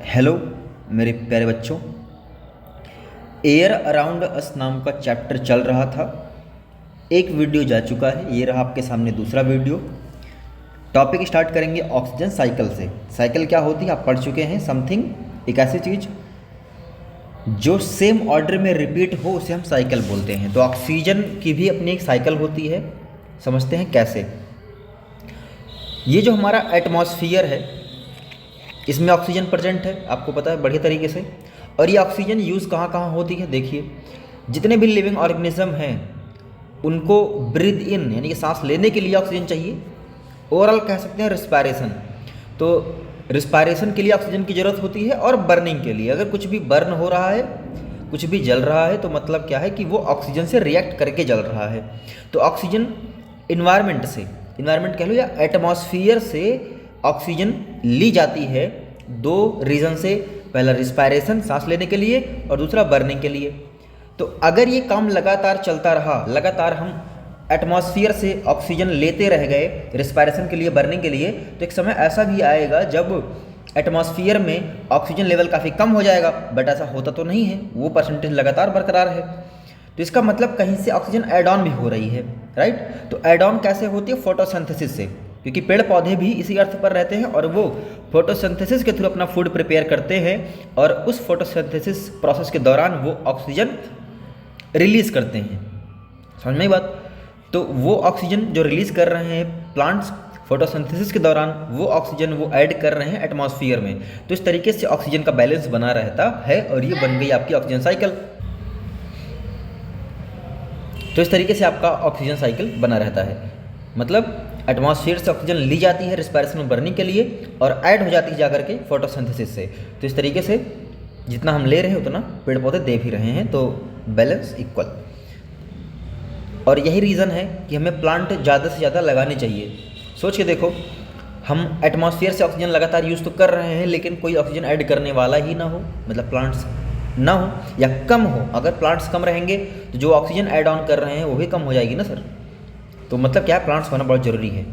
Hello मेरे प्यारे बच्चों। एयर अराउंड अस नाम का चैप्टर चल रहा था। एक वीडियो जा चुका है, ये रहा आपके सामने दूसरा वीडियो। टॉपिक स्टार्ट करेंगे ऑक्सीजन साइकिल से। साइकिल क्या होती है आप पढ़ चुके हैं। समथिंग, एक ऐसी चीज़ जो सेम ऑर्डर में रिपीट हो उसे हम साइकिल बोलते हैं। तो ऑक्सीजन की भी अपनी एक साइकिल होती है। समझते हैं कैसे। ये जो हमारा एटमॉस्फियर है इसमें ऑक्सीजन प्रेजेंट है, आपको पता है बढ़िया तरीके से। और ये ऑक्सीजन यूज़ कहाँ कहाँ होती है देखिए। जितने भी लिविंग ऑर्गेनिज्म हैं उनको ब्रीथ इन यानी कि सांस लेने के लिए ऑक्सीजन चाहिए। ओवरऑल कह सकते हैं रिस्पायरेशन। तो रिस्पायरेशन के लिए ऑक्सीजन की ज़रूरत होती है। और बर्निंग के लिए, अगर कुछ भी बर्न हो रहा है, कुछ भी जल रहा है, तो मतलब क्या है कि वो ऑक्सीजन से रिएक्ट करके जल रहा है। तो ऑक्सीजन इन्वायरमेंट से, इन्वायरमेंट कह लो या एटमॉस्फियर से ऑक्सीजन ली जाती है दो रीज़न से। पहला रिस्पायरेशन सांस लेने के लिए, और दूसरा बर्निंग के लिए। तो अगर ये काम लगातार चलता रहा, लगातार हम एटमॉस्फियर से ऑक्सीजन लेते रह गए रिस्पायरेशन के लिए, बर्निंग के लिए, तो एक समय ऐसा भी आएगा जब एटमॉस्फियर में ऑक्सीजन लेवल काफ़ी कम हो जाएगा। बट ऐसा होता तो नहीं है, वो परसेंटेज लगातार बरकरार है। तो इसका मतलब कहीं से ऑक्सीजन ऐड ऑन भी हो रही है, राइट। तो ऐड ऑन कैसे होती है? फोटोसिंथेसिस से, क्योंकि पेड़ पौधे भी इसी अर्थ पर रहते हैं और वो फोटोसिंथेसिस के थ्रू अपना फूड प्रिपेयर करते हैं। और उस फोटोसिंथेसिस प्रोसेस के दौरान वो ऑक्सीजन रिलीज़ करते हैं। समझ में ही बात। तो वो ऑक्सीजन जो रिलीज़ कर रहे हैं प्लांट्स फोटोसिंथेसिस के दौरान, वो ऑक्सीजन वो ऐड कर रहे हैं एटमॉस्फियर में। तो इस तरीके से ऑक्सीजन का बैलेंस बना रहता है और ये बन गई आपकी ऑक्सीजन साइकिल। तो इस तरीके से आपका ऑक्सीजन साइकिल बना रहता है। मतलब एटमॉस्फेयर से ऑक्सीजन ली जाती है रिस्पायरेशन और बर्निंग के लिए और ऐड हो जाती है जाकर के फोटोसिंथेसिस से। तो इस तरीके से जितना हम ले रहे हैं उतना पेड़ पौधे दे भी रहे हैं, तो बैलेंस इक्वल। और यही रीज़न है कि हमें प्लांट ज़्यादा से ज़्यादा लगाने चाहिए। सोच के देखो, हम एटमॉस्फेयर से ऑक्सीजन लगातार यूज़ तो कर रहे हैं, लेकिन कोई ऑक्सीजन ऐड करने वाला ही ना हो, मतलब प्लांट्स ना हो या कम हो। अगर प्लांट्स कम रहेंगे तो जो ऑक्सीजन ऐड ऑन कर रहे हैं वो भी कम हो जाएगी ना सर। तो मतलब क्या है, प्लांट्स होना बहुत ज़रूरी है।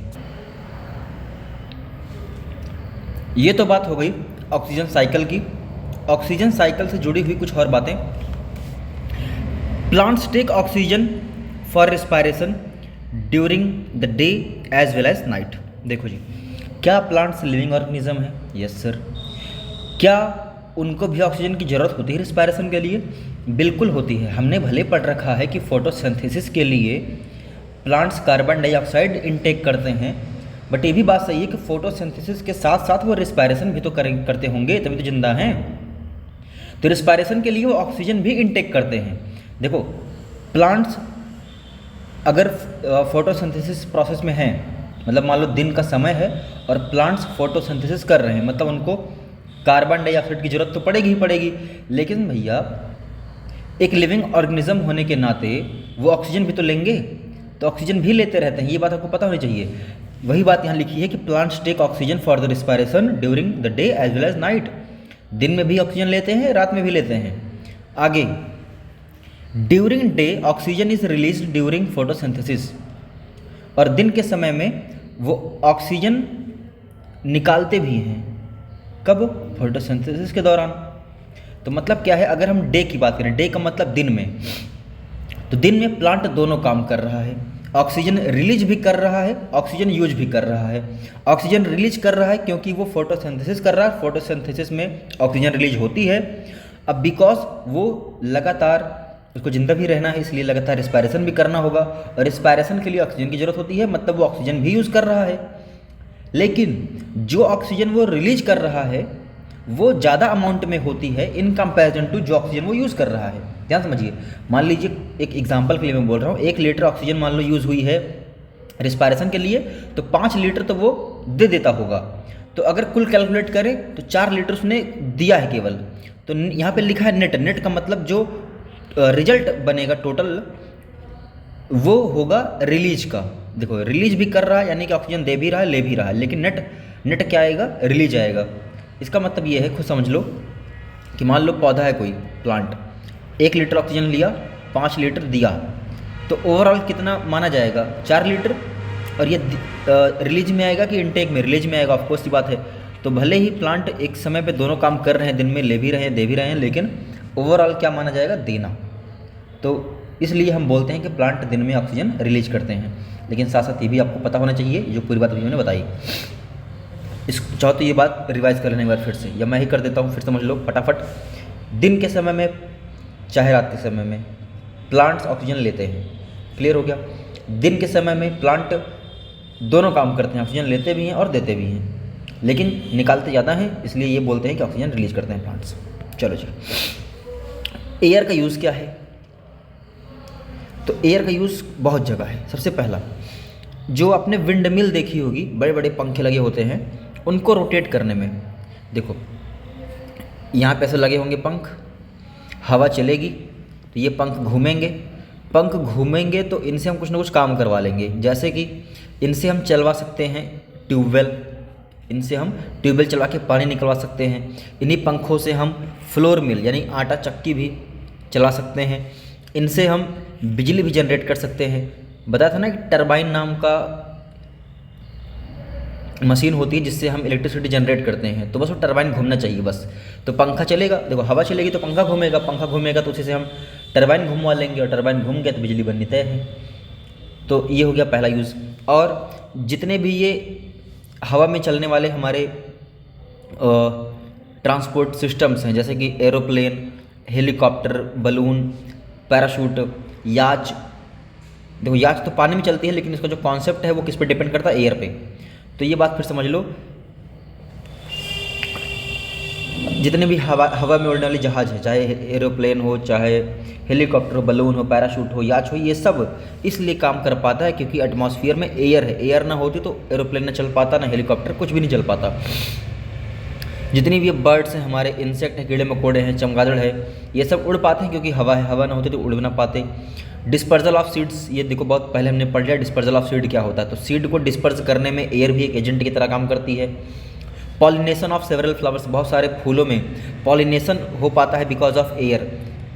ये तो बात हो गई ऑक्सीजन साइकिल की। ऑक्सीजन साइकिल से जुड़ी हुई कुछ और बातें। Plants take oxygen for respiration during the day as well as night. देखो जी, क्या प्लांट्स लिविंग ऑर्गेनिज्म है? Yes sir. क्या उनको भी ऑक्सीजन की ज़रूरत होती है रिस्पायरेशन के लिए? बिल्कुल होती है। हमने भले पढ़ रखा है कि फोटोसिंथेसिस के लिए प्लांट्स कार्बन डाइऑक्साइड इनटेक करते हैं, बट ये भी बात सही है कि फोटोसिंथेसिस के साथ साथ वो रिस्पायरेशन भी तो करते होंगे, तभी तो जिंदा हैं। तो रिस्पायरेशन के लिए वो ऑक्सीजन भी इनटेक करते हैं। देखो, प्लांट्स अगर फोटोसिंथेसिस प्रोसेस में हैं, मतलब मान लो दिन का समय है और प्लांट्स फोटोसिंथेसिस कर रहे हैं, मतलब उनको कार्बन डाइऑक्साइड की ज़रूरत तो पड़ेगी ही पड़ेगी। लेकिन भैया एक लिविंग ऑर्गेनिज्म होने के नाते वो ऑक्सीजन भी तो लेंगे, तो ऑक्सीजन भी लेते रहते हैं। ये बात आपको पता होनी चाहिए। वही बात यहाँ लिखी है कि plants take oxygen for the respiration during the day as well as night. दिन में भी ऑक्सीजन लेते हैं, रात में भी लेते हैं। आगे, during day oxygen is release during photosynthesis. और दिन के समय में वो ऑक्सीजन निकालते भी हैं। कब? फोटोसिंथेसिस के दौरान। तो मतलब क्या है, अगर हम डे की बात करें, डे का मतलब दिन में, तो दिन में प्लांट दोनों काम कर रहा है। ऑक्सीजन रिलीज भी कर रहा है, ऑक्सीजन यूज भी कर रहा है। ऑक्सीजन रिलीज कर रहा है क्योंकि वो फोटोसिंथेसिस कर रहा है, फोटोसिंथेसिस में ऑक्सीजन रिलीज होती है। अब बिकॉज वो लगातार उसको जिंदा भी रहना है, इसलिए लगातार रिस्पायरेशन भी करना होगा, और रिस्पायरेशन के लिए ऑक्सीजन की ज़रूरत होती है, मतलब वो ऑक्सीजन भी यूज़ कर रहा है। लेकिन जो ऑक्सीजन वो रिलीज कर रहा है वो ज़्यादा अमाउंट में होती है इन कंपैरिजन टू जो ऑक्सीजन वो यूज़ कर रहा है। ध्यान समझिए। मान लीजिए, एक एग्जांपल के लिए मैं बोल रहा हूँ, 1 लीटर ऑक्सीजन मान लो यूज़ हुई है रिस्पायरेशन के लिए, तो 5 लीटर तो वो दे देता होगा। तो अगर कुल कैलकुलेट करें तो 4 लीटर उसने दिया है केवल। तो यहाँ पे लिखा है नेट। नेट का मतलब जो रिजल्ट बनेगा टोटल वो होगा रिलीज का। देखो, रिलीज भी कर रहा है यानी कि ऑक्सीजन दे भी रहा है, ले भी रहा है, लेकिन नेट क्या आएगा? रिलीज आएगा। इसका मतलब ये है, खुद समझ लो कि मान लो पौधा है कोई प्लांट, 1 लीटर ऑक्सीजन लिया, 5 लीटर दिया, तो ओवरऑल कितना माना जाएगा? 4 लीटर। और ये रिलीज में आएगा कि इनटेक में? रिलीज में आएगा, ऑफकोर्स की बात है। तो भले ही प्लांट एक समय पे दोनों काम कर रहे हैं, दिन में ले भी रहे हैं, दे भी रहे हैं, लेकिन ओवरऑल क्या माना जाएगा, देना। तो इसलिए हम बोलते हैं कि प्लांट दिन में ऑक्सीजन रिलीज करते हैं। लेकिन साथ साथ ये भी आपको पता होना चाहिए, जो पूरी बात अभी मैंने बताई। इस चाहो तो ये बात रिवाइज कर लेने एक बार फिर से, या मैं ही कर देता हूँ, फिर समझ लो फटाफट। दिन के समय में चाहे रात के समय में प्लांट्स ऑक्सीजन लेते हैं। क्लियर हो गया? दिन के समय में प्लांट दोनों काम करते हैं, ऑक्सीजन लेते भी हैं और देते भी हैं, लेकिन निकालते ज़्यादा हैं, इसलिए ये बोलते हैं कि ऑक्सीजन रिलीज करते हैं प्लांट्स। चलो जी, एयर का यूज़ क्या है? तो एयर का यूज़ बहुत जगह है। सबसे पहला, जो आपने विंड मिल देखी होगी, बड़े बड़े पंखे लगे होते हैं, उनको रोटेट करने में, देखो यहाँ पे ऐसे लगे होंगे पंख, हवा चलेगी तो ये पंख घूमेंगे, पंख घूमेंगे तो इनसे हम कुछ ना कुछ काम करवा लेंगे। जैसे कि इनसे हम चलवा सकते हैं ट्यूबवेल, इनसे हम ट्यूबवेल चलवा के पानी निकलवा सकते हैं। इन्हीं पंखों से हम फ्लोर मिल यानी आटा चक्की भी चला सकते हैं। इनसे हम बिजली भी जनरेट कर सकते हैं। बताया था ना कि टरबाइन नाम का मशीन होती है जिससे हम इलेक्ट्रिसिटी जनरेट करते हैं, तो बस वो टरबाइन घूमना चाहिए बस। तो पंखा चलेगा, देखो हवा चलेगी तो पंखा घूमेगा, पंखा घूमेगा तो उसी से हम टरबाइन घुमवा लेंगे, और टरबाइन घूम गया तो बिजली बननी तय है। तो ये हो गया पहला यूज़। और जितने भी ये हवा में चलने वाले हमारे ट्रांसपोर्ट सिस्टम्स हैं, जैसे कि एरोप्लेन, हेलीकॉप्टर, बलून, पैराशूट, याच। देखो याच तो पानी में चलती है, लेकिन इसका जो कॉन्सेप्ट है वो किस पे डिपेंड करता है, एयर पे। तो ये बात फिर समझ लो, जितने भी हवा में उड़ने वाले जहाज़ है, चाहे एरोप्लेन हो, चाहे हेलीकॉप्टर हो, बलून हो, पैराशूट हो, याच हो, ये सब इसलिए काम कर पाता है क्योंकि एटमॉस्फेयर में एयर है। एयर ना होती तो एरोप्लेन ना चल पाता, ना हेलीकॉप्टर, कुछ भी नहीं चल पाता। जितनी भी बर्ड्स हैं हमारे, इंसेक्ट हैं, कीड़े मकोड़े हैं, चमगादड़ है, ये सब उड़ पाते हैं क्योंकि हवा है। हवा ना होती तो उड़ भी ना पाते। डिस्पर्जल ऑफ सीड्स, ये देखो बहुत पहले हमने पढ़ लिया डिस्पर्जल ऑफ सीड क्या होता है। तो सीड को डिस्पर्स करने में एयर भी एक एजेंट की तरह काम करती है। पॉलिनेशन ऑफ सेवरल फ्लावर्स, बहुत सारे फूलों में पॉलिनेशन हो पाता है बिकॉज ऑफ एयर,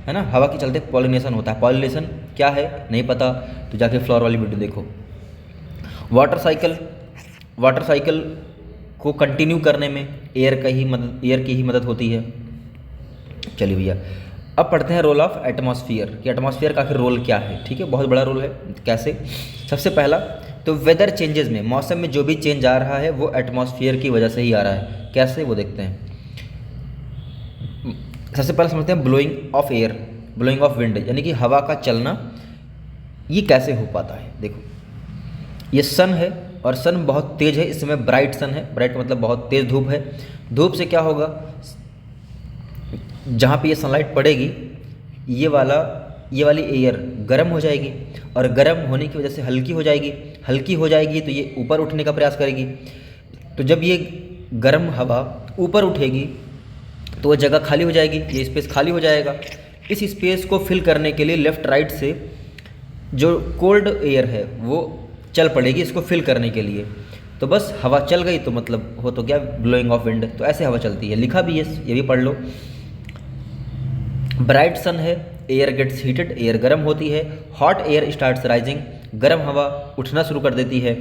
है ना, हवा के चलते पॉलिनेशन होता है। पॉलिनेशन क्या है नहीं पता तो जाके फ्लावर वाली वीडियो देखो। वाटर साइकिल को कंटिन्यू करने में एयर की ही मदद होती है। चलिए भैया, अब पढ़ते हैं रोल ऑफ एटमॉस्फेयर कि एटमॉस्फेयर का आखिर रोल क्या है। ठीक है, बहुत बड़ा रोल है। कैसे? सबसे पहला तो वेदर चेंजेस में, मौसम में जो भी चेंज आ रहा है वो एटमॉस्फेयर की वजह से ही आ रहा है। कैसे, वो देखते हैं। सबसे पहले समझते हैं blowing of air, blowing of wind, यानी कि हवा का चलना, ये कैसे हो पाता है। देखो ये सन है और सन बहुत तेज़ है, इस समय ब्राइट सन है। ब्राइट का मतलब बहुत तेज़ धूप है। धूप से क्या होगा, जहाँ पे ये सनलाइट पड़ेगी ये वाली एयर गर्म हो जाएगी, और गर्म होने की वजह से हल्की हो जाएगी। हल्की हो जाएगी तो ये ऊपर उठने का प्रयास करेगी। तो जब ये गर्म हवा ऊपर उठेगी तो वो जगह खाली हो जाएगी, ये स्पेस खाली हो जाएगा। इस स्पेस को फिल करने के लिए लेफ़्ट राइट से जो कोल्ड एयर है वो चल पड़ेगी इसको फिल करने के लिए। तो बस हवा चल गई तो मतलब हो तो क्या, ब्लोइंग ऑफ विंड। तो ऐसे हवा चलती है, लिखा भी है, ये भी पढ़ लो। ब्राइट सन है, एयर गेट्स हीटेड, एयर गर्म होती है। हॉट एयर स्टार्ट्स राइजिंग, गर्म हवा उठना शुरू कर देती है।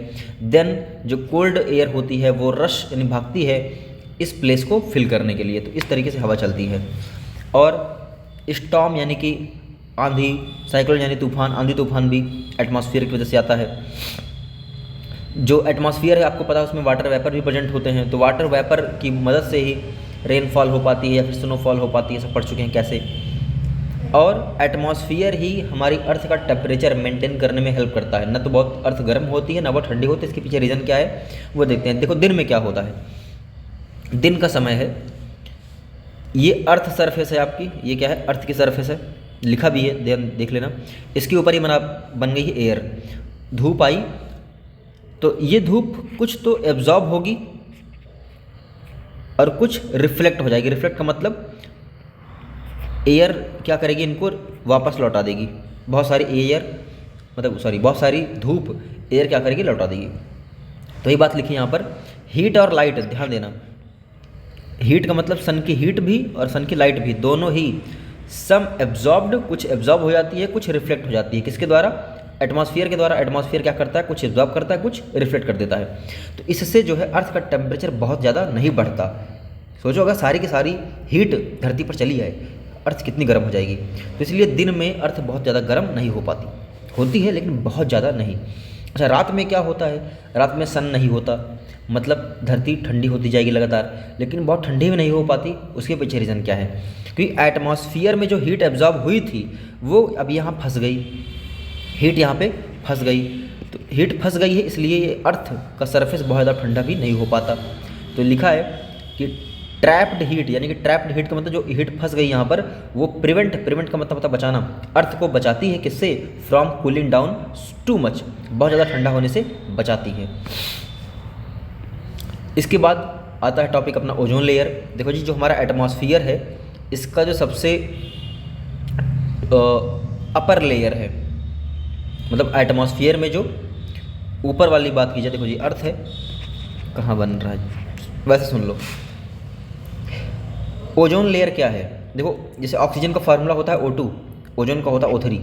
देन जो कोल्ड एयर होती है वो रश यानी भागती है इस प्लेस को फिल करने के लिए। तो इस तरीके से हवा चलती है। और स्टॉर्म यानी कि आंधी, साइक्लोन यानी तूफान, आंधी तूफान भी एटमॉस्फेयर की वजह से आता है। जो एटमॉस्फेयर है आपको पता है उसमें वाटर वेपर भी प्रेजेंट होते हैं। तो वाटर वेपर की मदद से ही रेनफॉल हो पाती है या फिर स्नोफॉल हो पाती है, सब पढ़ चुके हैं कैसे। और एटमॉस्फेयर ही हमारी अर्थ का टेम्परेचर मेंटेन करने में हेल्प करता है। न तो बहुत अर्थ गर्म होती है, ना बहुत ठंडी होती है। इसके पीछे रीज़न क्या है वो देखते हैं। देखो दिन में क्या होता है, दिन का समय है, ये अर्थ सरफेस है आपकी, ये क्या है, अर्थ की सरफेस है, लिखा भी है, ध्यान देख लेना। इसके ऊपर ही बन गई है एयर। धूप आई तो ये धूप कुछ तो एब्जॉर्ब होगी और कुछ रिफ्लेक्ट हो जाएगी। रिफ्लेक्ट का मतलब एयर क्या करेगी, इनको वापस लौटा देगी। बहुत सारी धूप एयर क्या करेगी, लौटा देगी। तो ये बात लिखी यहाँ पर। हीट और लाइट, ध्यान देना, हीट का मतलब सन की हीट भी और सन की लाइट भी, दोनों ही सम एब्जॉर्ब्ड, कुछ एब्जॉर्ब हो जाती है, कुछ रिफ्लेक्ट हो जाती है। किसके द्वारा, एटमॉस्फेयर के द्वारा एटमॉस्फेयर क्या करता है, कुछ एब्जॉर्ब करता है, कुछ रिफ्लेक्ट कर देता है। तो इससे जो है अर्थ का टेम्परेचर बहुत ज़्यादा नहीं बढ़ता। सोचो अगर सारी की सारी हीट धरती पर चली जाए, अर्थ कितनी गर्म हो जाएगी। तो इसलिए दिन में अर्थ बहुत ज़्यादा गर्म नहीं हो पाती, होती है लेकिन बहुत ज़्यादा नहीं। अच्छा, रात में क्या होता है, रात में सन नहीं होता, मतलब धरती ठंडी होती जाएगी लगातार, लेकिन बहुत ठंडी भी नहीं हो पाती। उसके पीछे रीज़न क्या है, क्योंकि एटमॉस्फेयर में जो हीट एब्जॉर्ब हुई थी वो अब यहाँ फंस गई, हीट यहाँ पे फंस गई। तो हीट फंस गई है, इसलिए ये अर्थ का सरफेस बहुत ज़्यादा ठंडा भी नहीं हो पाता। तो लिखा है कि ट्रैप्ड हीट, यानी कि ट्रैप्ड हीट का मतलब जो हीट फंस गई यहाँ पर, वो प्रिवेंट का मतलब होता है बचाना, अर्थ को बचाती है किससे, from cooling down too much, बहुत ज़्यादा ठंडा होने से बचाती है। इसके बाद आता है टॉपिक अपना ओजोन लेयर। देखो जी, जो हमारा एटमॉस्फेयर है इसका जो सबसे अपर लेयर है, मतलब एटमॉस्फेयर में जो ऊपर वाली बात की जाए, देखो जी अर्थ है, कहाँ बन रहा है, वैसे सुन लो। ओजोन लेयर क्या है, देखो जैसे ऑक्सीजन का फार्मूला होता है O2, ओजोन का होता है O3।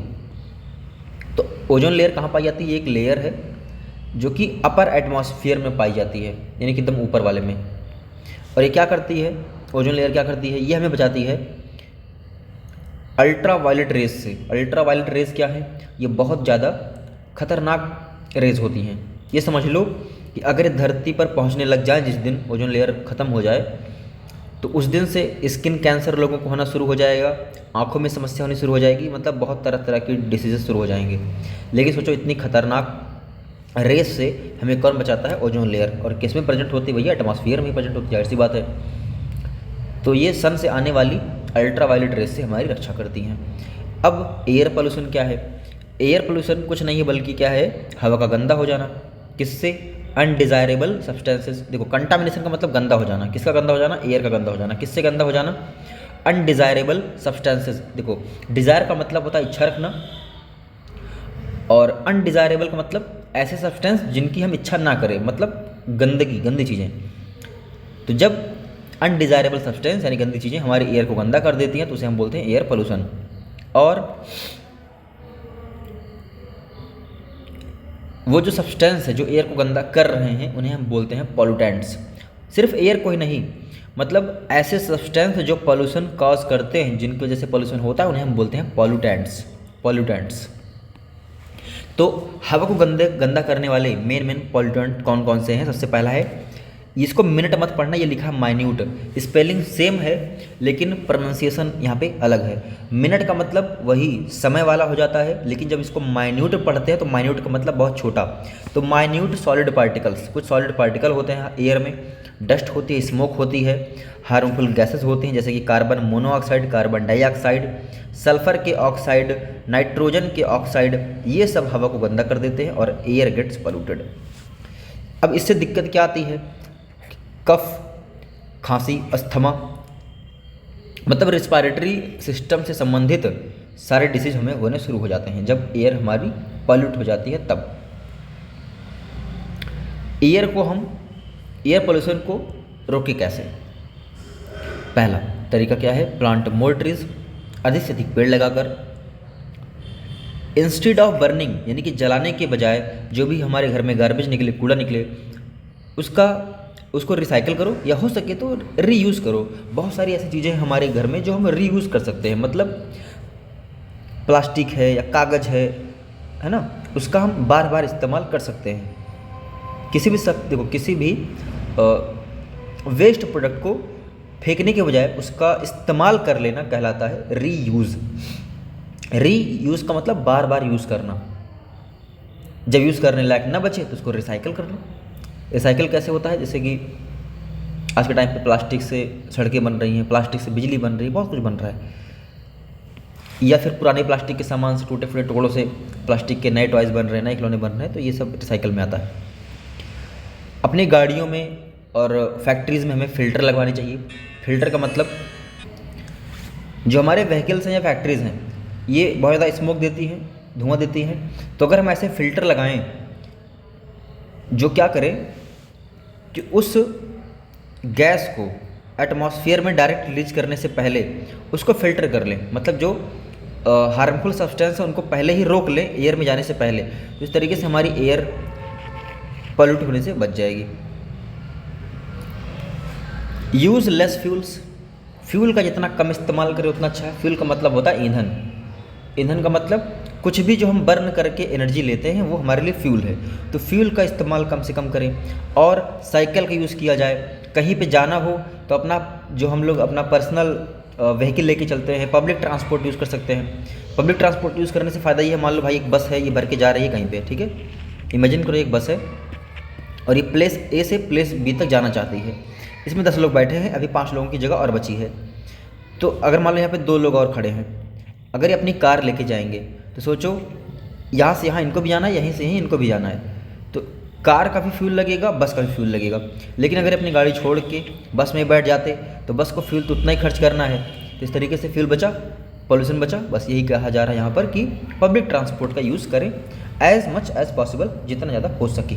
तो ओजोन लेयर कहाँ पाई जाती है, एक लेयर है जो कि अपर एटमॉस्फेयर में पाई जाती है, यानी कि एकदम ऊपर वाले में। और ये क्या करती है, ओजोन लेयर क्या करती है, ये हमें बचाती है अल्ट्रा वायलेट रेज से। अल्ट्रा वायलेट रेज क्या है, ये बहुत ज़्यादा खतरनाक रेज होती हैं। ये समझ लो कि अगर धरती पर पहुंचने लग जाए, जिस दिन ओजोन लेयर ख़त्म हो जाए, तो उस दिन से स्किन कैंसर लोगों को होना शुरू हो जाएगा, आँखों में समस्या होनी शुरू हो जाएगी, मतलब बहुत तरह तरह की डिसीजेस शुरू हो जाएंगे। लेकिन सोचो इतनी खतरनाक रेस से हमें कौन बचाता है, ओजोन लेयर। और किस में प्रेजेंट होती है भैया, एटमॉस्फेयर में प्रेजेंट होती है, जाहिर सी बात है। तो ये सन से आने वाली अल्ट्रा वायलेट रेस से हमारी रक्षा करती हैं। अब एयर पोल्यूशन क्या है, एयर पोल्यूशन कुछ नहीं है बल्कि क्या है, हवा का गंदा हो जाना। किससे, अनडिज़ायरेबल सब्सटेंसेस। देखो कंटामिनेशन का मतलब गंदा हो जाना, किसका गंदा हो जाना, एयर का गंदा हो जाना। किससे गंदा हो जाना, अनडिज़ायरेबल सब्सटेंसेस। देखो डिज़ायर का मतलब होता है इच्छा रखना, और अनडिज़ायरेबल का मतलब ऐसे सब्सटेंस जिनकी हम इच्छा ना करें, मतलब गंदी चीज़ें। तो जब अनडिज़ायरेबल सब्सटेंस यानी गंदी चीज़ें हमारे एयर को गंदा कर देती हैं तो उसे हम बोलते हैं एयर पोल्यूशन। और वो जो सब्सटेंस है जो एयर को गंदा कर रहे हैं उन्हें हम बोलते हैं पॉल्यूटेंट्स। सिर्फ एयर को ही नहीं, मतलब ऐसे सब्सटेंस जो पॉल्यूशन कॉज करते हैं, जिनकी वजह से पॉल्यूशन होता है, उन्हें हम बोलते हैं पॉल्यूटेंट्स। तो हवा को गंदा करने वाले मेन पॉल्यूटेंट कौन कौन से हैं, सबसे पहला है, इसको मिनट मत पढ़ना, ये लिखा है माइन्यूट, स्पेलिंग सेम है लेकिन प्रोनाउंसिएशन यहाँ पे अलग है। मिनट का मतलब वही समय वाला हो जाता है, लेकिन जब इसको माइन्यूट पढ़ते हैं तो माइन्यूट का मतलब बहुत छोटा। तो माइन्यूट सॉलिड पार्टिकल्स, कुछ सॉलिड पार्टिकल होते हैं एयर में, डस्ट होती है, स्मोक होती है, हार्मफुल गैसेस होती हैं जैसे कि carbon monoxide, carbon dioxide, sulphur के ऑक्साइड, नाइट्रोजन के ऑक्साइड, ये सब हवा को गंदा कर देते हैं और एयर गेट्स पोल्यूटेड। अब इससे दिक्कत क्या आती है, कफ, खांसी, अस्थमा, मतलब रिस्पायरेटरी सिस्टम से संबंधित सारे डिसीज हमें होने शुरू हो जाते हैं जब एयर हमारी पॉल्यूट हो जाती है। तब एयर पोल्यूशन को रोके कैसे, पहला तरीका क्या है, प्लांट मोर ट्रीज, अधिक से अधिक पेड़ लगाकर। इंस्टेड ऑफ बर्निंग, यानी कि जलाने के बजाय जो भी हमारे घर में गार्बेज निकले, कूड़ा निकले, उसको रिसाइकिल करो, या हो सके तो रीयूज़ करो। बहुत सारी ऐसी चीज़ें हमारे घर में जो हम रीयूज़ कर सकते हैं, मतलब प्लास्टिक है या कागज़ है ना, उसका हम बार बार इस्तेमाल कर सकते हैं। किसी भी वेस्ट प्रोडक्ट को फेंकने के बजाय उसका इस्तेमाल कर लेना कहलाता है रीयूज़। रीयूज़ का मतलब बार बार यूज़ करना। जब यूज़ करने लायक ना बचे तो उसको रिसाइकिल कर लो। रिसाइकिल कैसे होता है, जैसे कि आज के टाइम पे प्लास्टिक से सड़कें बन रही हैं, प्लास्टिक से बिजली बन रही है, बहुत कुछ बन रहा है, या फिर पुराने प्लास्टिक के सामान से, टूटे फूटे टुकड़ों से प्लास्टिक के नए टॉयज़ बन रहे हैं, नए खिलौने बन रहे हैं, तो ये सब रिसाइकिल में आता है। अपनी गाड़ियों में और फैक्ट्रीज़ में हमें फ़िल्टर लगवाने चाहिए। फ़िल्टर का मतलब जो हमारे व्हीकल्स हैं या फैक्ट्रीज़ हैं ये बहुत ज़्यादा स्मोक देती हैं, धुआं देती हैं, तो अगर हम ऐसे फ़िल्टर लगाएं जो क्या करें कि उस गैस को एटमॉस्फेयर में डायरेक्ट रिलीज करने से पहले उसको फ़िल्टर कर लें, मतलब जो हार्मफुल सब्सटेंस है उनको पहले ही रोक लें एयर में जाने से पहले, तो इस तरीके से हमारी एयर पॉल्यूट होने से बच जाएगी। यूज़ लेस फ्यूल्स, फ्यूल का जितना कम इस्तेमाल करें उतना अच्छा है। फ्यूल का मतलब होता है ईंधन, ईंधन का मतलब कुछ भी जो हम बर्न करके एनर्जी लेते हैं वो हमारे लिए फ्यूल है, तो फ्यूल का इस्तेमाल कम से कम करें। और साइकिल का यूज़ किया जाए, कहीं पे जाना हो तो अपना जो हम लोग अपना पर्सनल व्हीकल लेके चलते हैं, पब्लिक ट्रांसपोर्ट यूज़ कर सकते हैं। पब्लिक ट्रांसपोर्ट यूज़ करने से फ़ायदा ये है, मान लो भाई एक बस है, ये भर के जा रही है कहीं पे, ठीक है, इमेजिन करो एक बस है और ये प्लेस ए से प्लेस बी तक जाना चाहती है, इसमें 10 लोग बैठे हैं, अभी 5 लोगों की जगह और बची है। तो अगर मान लो यहाँ पे 2 लोग और खड़े हैं, अगर ये अपनी कार लेके जाएंगे तो सोचो यहाँ से यहाँ इनको भी जाना है, यहीं से यहीं इनको भी जाना है, तो कार का भी फ्यूल लगेगा, बस का भी फ्यूल लगेगा। लेकिन अगर अपनी गाड़ी छोड़ के बस में बैठ जाते तो बस को फ्यूल तो उतना ही खर्च करना है, तो इस तरीके से फ्यूल बचा, पॉल्यूशन बचा। बस यही कहा जा रहा है यहाँ पर कि पब्लिक ट्रांसपोर्ट का यूज़ करें एज मच एज पॉसिबल, जितना ज़्यादा हो सके।